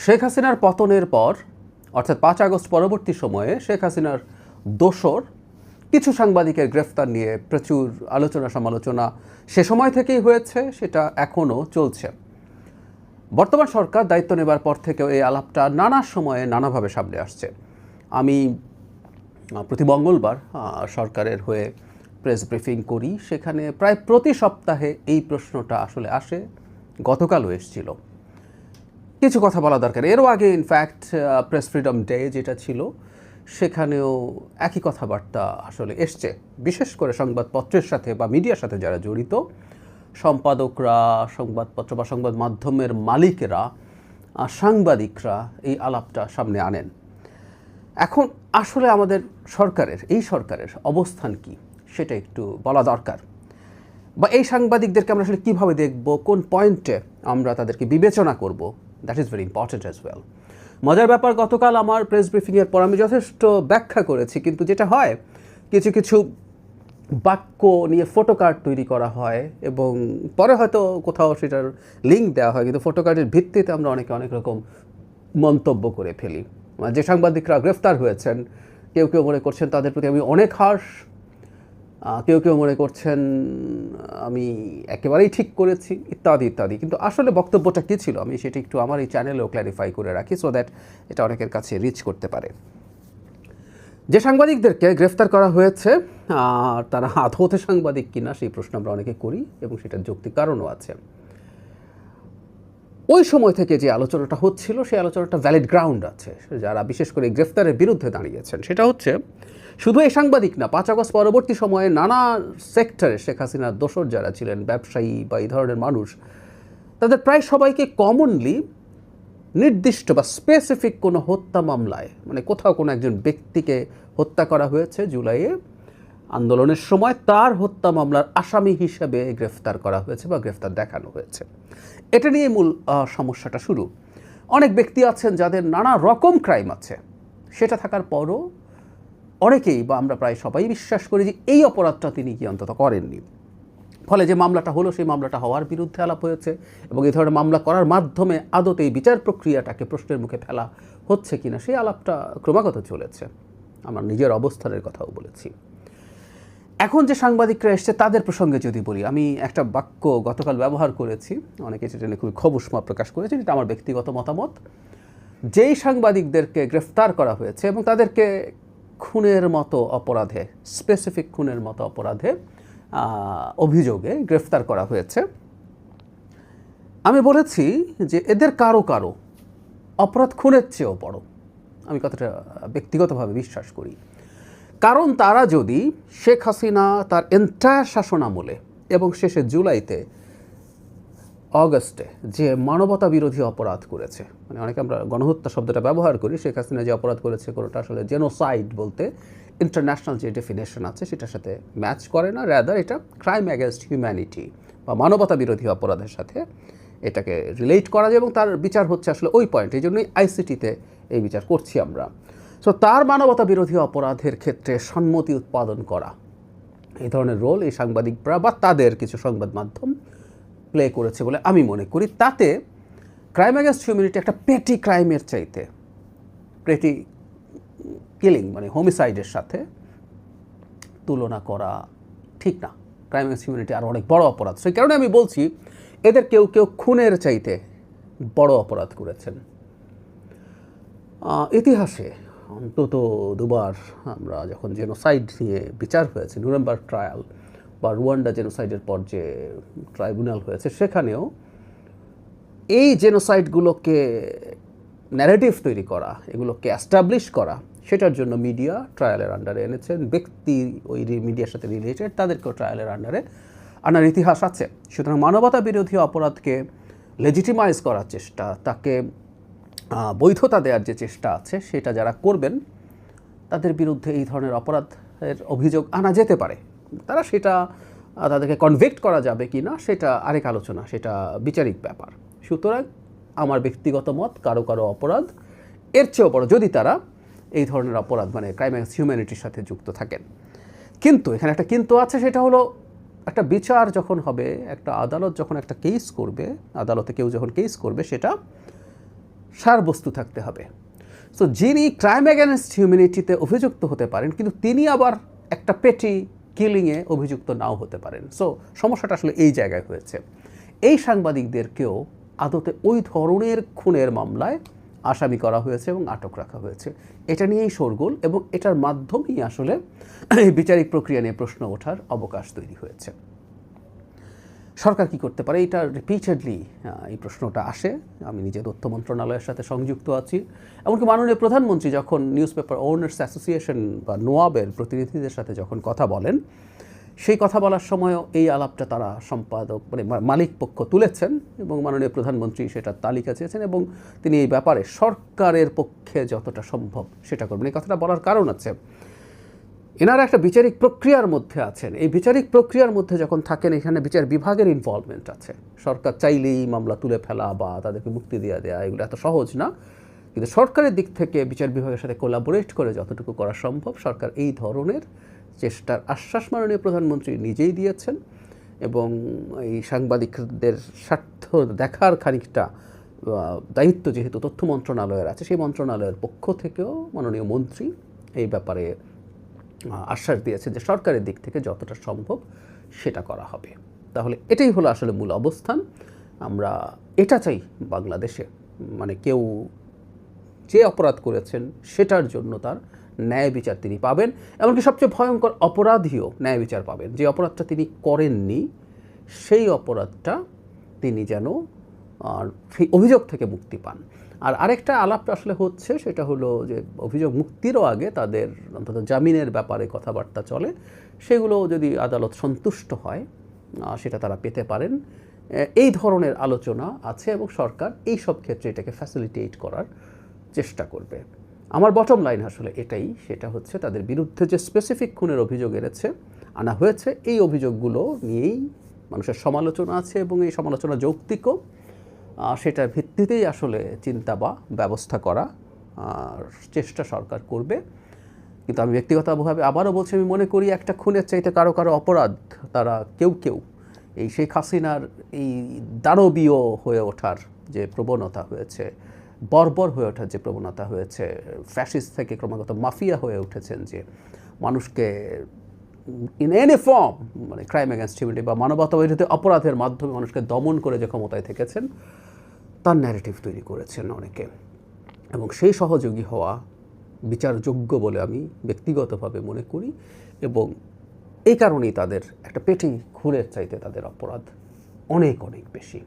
শেখ হাসিনার পতনের পর অর্থাৎ ৫ আগস্ট পরবর্তী সময়ে শেখ হাসিনার দোসর কিছু সাংবাদিকের গ্রেফতার নিয়ে প্রচুর আলোচনা সমালোচনা সে সময় থেকেই হয়েছে, সেটা এখনও চলছে। বর্তমান সরকার দায়িত্ব নেবার পর থেকেও এই আলাপটা নানা সময়ে নানাভাবে সামনে আসছে। আমি প্রতি মঙ্গলবার সরকারের হয়ে প্রেস ব্রিফিং করি, সেখানে প্রায় প্রতি সপ্তাহে এই প্রশ্নটা আসলে আসে, গতকালও এসেছিল। কিছু কথা বলা দরকার। এরও আগে ইনফ্যাক্ট প্রেস ফ্রিডম ডে যেটা ছিল সেখানেও একই কথাবার্তা আসলে এসছে, বিশেষ করে সংবাদপত্রের সাথে বা মিডিয়ার সাথে যারা জড়িত সম্পাদকরা, সংবাদপত্র বা সংবাদ মাধ্যমের মালিকেরা, সাংবাদিকরা এই আলাপটা সামনে আনেন। এখন আসলে আমাদের এই সরকারের অবস্থান কি সেটা একটু বলা দরকার, বা এই সাংবাদিকদেরকে আমরা আসলে কীভাবে দেখব, কোন পয়েন্টে আমরা তাদেরকে বিবেচনা করব, that is very important as well. মজার ব্যাপার, গতকাল আমার প্রেস ব্রিফিংয়ের পর আমি যথেষ্ট ব্যাখ্যা করেছি, কিন্তু যেটা হয় কিছু কিছু বাক্য নিয়ে ফটোকার্ড তৈরি করা হয় এবং পরে হয়তো কোথাও সেটার লিঙ্ক দেওয়া হয়, কিন্তু ফটোকার্ডের ভিত্তিতে আমরা অনেক রকম মন্তব্য করে ফেলি। যে সাংবাদিকরা গ্রেফতার হয়েছেন, কেউ কেউ মনে করছেন তাদের প্রতি আমি অনেক হার্শ, কেউ কেউ মনে করছেন আমি একেবারেই ঠিক করেছি, ইত্যাদি ইত্যাদি। কিন্তু আসলে বক্তব্যটা কী ছিল আমি সেটা একটু আমার এই চ্যানেলেও ক্ল্যারিফাই করে রাখি, সো দ্যাট এটা অনেকের কাছে রিচ করতে পারে। যে সাংবাদিকদেরকে গ্রেফতার করা হয়েছে তারা আদৌতে সাংবাদিক কিনা সেই প্রশ্ন আমরা অনেকে করি, এবং সেটার যৌক্তিক কারণও আছে। ওই সময় থেকে যে আলোচনাটা হচ্ছিল সেই আলোচনাটা ভ্যালিড গ্রাউন্ড আছে, যারা বিশেষ করে গ্রেফতারের বিরুদ্ধে দাঁড়িয়েছেন। সেটা হচ্ছে শুধু এই সাংবাদিক না, ৫ আগস্ট পরবর্তী সময়ে নানা সেক্টরে শেখ হাসিনার দোসর যারা ছিলেন, ব্যবসায়ী বা এই ধরনের মানুষ, তাদের প্রায় সবাইকে কমনলি নির্দিষ্ট বা স্পেসিফিক কোনো হত্যা মামলায়, মানে কোথাও কোনো একজন ব্যক্তিকে হত্যা করা হয়েছে জুলাইয়ে আন্দোলনের সময়, তার হত্যা মামলার আসামি হিসেবে গ্রেফতার করা হয়েছে বা গ্রেফতার দেখানো হয়েছে। এটা নিয়ে মূল সমস্যাটা শুরু। অনেক ব্যক্তি আছেন যাদের নানা রকম ক্রাইম আছে, সেটা থাকার পরও অনেকেই বা আমরা প্রায় সবাই বিশ্বাস করি যে এই অপরাধটা তিনি কি অন্তত করেননি। ফলে যে মামলাটা হলো সেই মামলাটা হওয়ার বিরুদ্ধে আলাপ হয়েছে, এবং এই ধরনের মামলা করার মাধ্যমে আদতে এই বিচার প্রক্রিয়াটাকে প্রশ্নের মুখে ফেলা হচ্ছে কিনা সেই আলাপটা ক্রমাগত চলেছে। আমার নিজের অবস্থানের কথাও বলেছি। এখন যে সাংবাদিকরা এসছে তাদের প্রসঙ্গে যদি বলি, আমি একটা বাক্য গতকাল ব্যবহার করেছি, অনেকে সেটা নিয়ে খুবই ক্ষোভ প্রকাশ করেছে, এটা আমার ব্যক্তিগত মতামত। যেই সাংবাদিকদেরকে গ্রেফতার করা হয়েছে এবং তাদেরকে খুনের মতো অপরাধে, স্পেসিফিক খুনের মতো অপরাধে অভিযোগে গ্রেফতার করা হয়েছে, আমি বলেছি যে এদের কারো কারো অপরাধ খুনের চেয়েও বড়। আমি কথাটা ব্যক্তিগতভাবে বিশ্বাস করি। কারণ তারা যদি শেখ হাসিনা তার এন্টায়ার শাসনামলে এবং শেষে জুলাইতে অগস্টে যে মানবতা বিরোধী অপরাধ করেছে, মানে অনেকে আমরা গণহত্যা শব্দটা ব্যবহার করি, শেখ হাসিনা যে অপরাধ করেছে কোনোটা আসলে জেনোসাইড বলতে ইন্টারন্যাশনাল যে ডেফিনেশন আছে সেটার সাথে ম্যাচ করে না, রাদার এটা ক্রাইম অ্যাগেনস্ট হিউম্যানিটি বা মানবতা বিরোধী অপরাধের সাথে এটাকে রিলেট করা যায়, এবং তার বিচার হচ্ছে আসলে ওই পয়েন্ট। এই জন্যই আইসিটিতে এই বিচার করছি আমরা। সো তার মানবতা বিরোধী অপরাধের ক্ষেত্রে সম্মতি উৎপাদন করা, এই ধরনের রোল এই সাংবাদিকরা বা তাদের কিছু সংবাদ মাধ্যম প্লে করেছে বলে আমি মনে করি। তাতে ক্রাইম অ্যাগেন্স্ট হিউম্যানিটি একটা পেটি ক্রাইমের চাইতে, পেটি কিলিং মানে হোমিসাইডের সাথে তুলনা করা ঠিক না। ক্রাইম অ্যাগেন্স্ট হিউম্যানিটি আরও অনেক বড় অপরাধ। সেই কারণে আমি বলছি এদের কেউ কেউ খুনের চাইতে বড় অপরাধ করেছেন। ইতিহাসে অন্তত দুবার আমরা যখন জেনোসাইড নিয়ে বিচার হয়েছে, নুরেমবার্গ ট্রায়াল বা রুয়ান্ডা জেনোসাইডের পর যে ট্রাইব্যুনাল হয়েছে, সেখানেও এই জেনোসাইডগুলোকে ন্যারেটিভ তৈরি করা, এগুলোকে অ্যাস্টাবলিশ করা, সেটার জন্য মিডিয়া ট্রায়ালের আন্ডারে এনেছেন। ব্যক্তি ওই মিডিয়ার সাথে রিলেটেড তাদেরকেও ট্রায়ালের আন্ডারে আনার ইতিহাস আছে। সুতরাং মানবতা বিরোধী অপরাধকে লেজিটিমাইজ করার চেষ্টা, তাকে বৈধতা দেওয়ার যে চেষ্টা আছে, সেটা যারা করবেন তাদের বিরুদ্ধে এই ধরনের অপরাধের অভিযোগ আনা যেতে পারে। তারা সেটা তাদেরকে কনভিক্ট করা যাবে কি না সেটা আরেক আলোচনা, সেটা বিচারিক ব্যাপার। সুতরাং আমার ব্যক্তিগত মত, কারো কারো অপরাধ এর চেয়েও বড় যদি তারা এই ধরনের অপরাধ মানে ক্রাইম অ্যাগেন্স্ট হিউম্যানিটির সাথে যুক্ত থাকেন। কিন্তু এখানে একটা কিন্তু আছে, সেটা হলো একটা বিচার যখন হবে, একটা আদালত যখন একটা কেস করবে, আদালতে কেউ যখন কেস করবে, সেটা সারবস্তু থাকতে হবে। সো যিনি ক্রাইম অ্যাগেনস্ট হিউম্যানিটিতে অভিযুক্ত হতে পারেন, কিন্তু তিনি আবার একটা পেটি কিলিংয়ে অভিযুক্ত নাও হতে পারেন। সো সমস্যাটা আসলে এই জায়গায় হয়েছে। এই সাংবাদিকদেরকেও আদতে ওই ধরনের খুনের মামলায় আসামি করা হয়েছে এবং আটক রাখা হয়েছে। এটা নিয়েই শোরগোল, এবং এটার মাধ্যমেই আসলে বিচারিক প্রক্রিয়া নিয়ে প্রশ্ন ওঠার অবকাশ তৈরি হয়েছে। সরকার কি করতে পারে, এটা রিপিটেডলি এই প্রশ্নটা আসে। আমি নিজে তথ্য মন্ত্রণালয়ের সাথে সংযুক্ত আছি, এমনকি মাননীয় প্রধানমন্ত্রী যখন নিউজ পেপার ওনার্স অ্যাসোসিয়েশন বা নোয়াবের প্রতিনিধিদের সাথে যখন কথা বলেন, সেই কথা বলার সময়ও এই আলাপটা তারা সম্পাদক মানে মালিক পক্ষ তুলেছেন, এবং মাননীয় প্রধানমন্ত্রী সেটার তালিকা চেয়েছেন, এবং তিনি এই ব্যাপারে সরকারের পক্ষে যতটা সম্ভব সেটা করবেন। এই কথাটা বলার কারণ আছে, এনারা একটা বিচারিক প্রক্রিয়ার মধ্যে আছেন। এই বিচারিক প্রক্রিয়ার মধ্যে যখন থাকেন, এখানে বিচার বিভাগের ইনভলভমেন্ট আছে। সরকার চাইলেই মামলা তুলে ফেলা বা তাদেরকে মুক্তি দিয়ে দেওয়া এগুলো এত সহজ না, কিন্তু সরকারের দিক থেকে বিচার বিভাগের সাথে কোলাবোরেট করে যতটুকু করা সম্ভব সরকার এই ধরনের চেষ্টার আশ্বাস মাননীয় প্রধানমন্ত্রী নিজেই দিয়েছেন, এবং এই সাংবাদিকদের স্বার্থ দেখার খানিকটা দায়িত্ব যেহেতু তথ্য মন্ত্রণালয়ের আছে, সেই মন্ত্রণালয়ের পক্ষ থেকেও মাননীয় মন্ত্রী এই ব্যাপারে আশ্বাস দিয়েছে যে সরকারের দিক থেকে যতটা সম্ভব সেটা করা হবে। তাহলে এটাই হলো আসলে মূল অবস্থান। আমরা এটা চাই বাংলাদেশে, মানে কেউ যে অপরাধ করেছেন সেটার জন্য তার ন্যায় বিচার তিনি পাবেন, এমনকি সবচেয়ে ভয়ঙ্কর অপরাধীও ন্যায় বিচার পাবেন। যে অপরাধটা তিনি করেননি সেই অপরাধটা তিনি যেন সেই অভিযোগ থেকে মুক্তি পান। আর আরেকটা আলাপটা আসলে হচ্ছে, সেটা হলো যে অভিযোগ মুক্তিরও আগে তাদের অন্তত জামিনের ব্যাপারে কথাবার্তা চলে, সেগুলো যদি আদালত সন্তুষ্ট হয় সেটা তারা পেতে পারেন। এই ধরনের আলোচনা আছে, এবং সরকার এই সব ক্ষেত্রে এটাকে ফ্যাসিলিটেট করার চেষ্টা করবে। আমার বটম লাইন আসলে এটাই, সেটা হচ্ছে তাদের বিরুদ্ধে যে স্পেসিফিক খুনের অভিযোগ আনা হয়েছে, এই অভিযোগগুলো নিয়েই মানুষের সমালোচনা আছে, এবং এই সমালোচনা যৌক্তিকও। সেটার ভিত্তিতেই আসলে চিন্তা বা ব্যবস্থা করা চেষ্টা সরকার করবে। কিন্তু আমি ব্যক্তিগতভাবে আবারও বলছি, আমি মনে করি একটা খুনের চাইতে কারো কারো অপরাধ তারা কেউ এই শেখ হাসিনার এই দানবীয় হয়ে ওঠার যে প্রবণতা হয়েছে, বর্বর হয়ে ওঠার যে প্রবণতা হয়েছে, ফ্যাসিস্ট থেকে ক্রমাগত মাফিয়া হয়ে উঠেছেন, যে মানুষকে ইন এনি ফর্ম মানে ক্রাইম অ্যাগেনস্ট হিউম্যানিটি বা মানবতা বিরোধী অপরাধের মাধ্যমে মানুষকে দমন করে যে ক্ষমতায় থেকেছেন, তার ন্যারেটিভ তৈরি করেছেন অনেকে, এবং সেই সহযোগী হওয়া বিচারযোগ্য বলে আমি ব্যক্তিগতভাবে মনে করি। এবং এই কারণেই তাদের একটা পেটি খুনের চাইতে তাদের অপরাধ অনেক বেশি।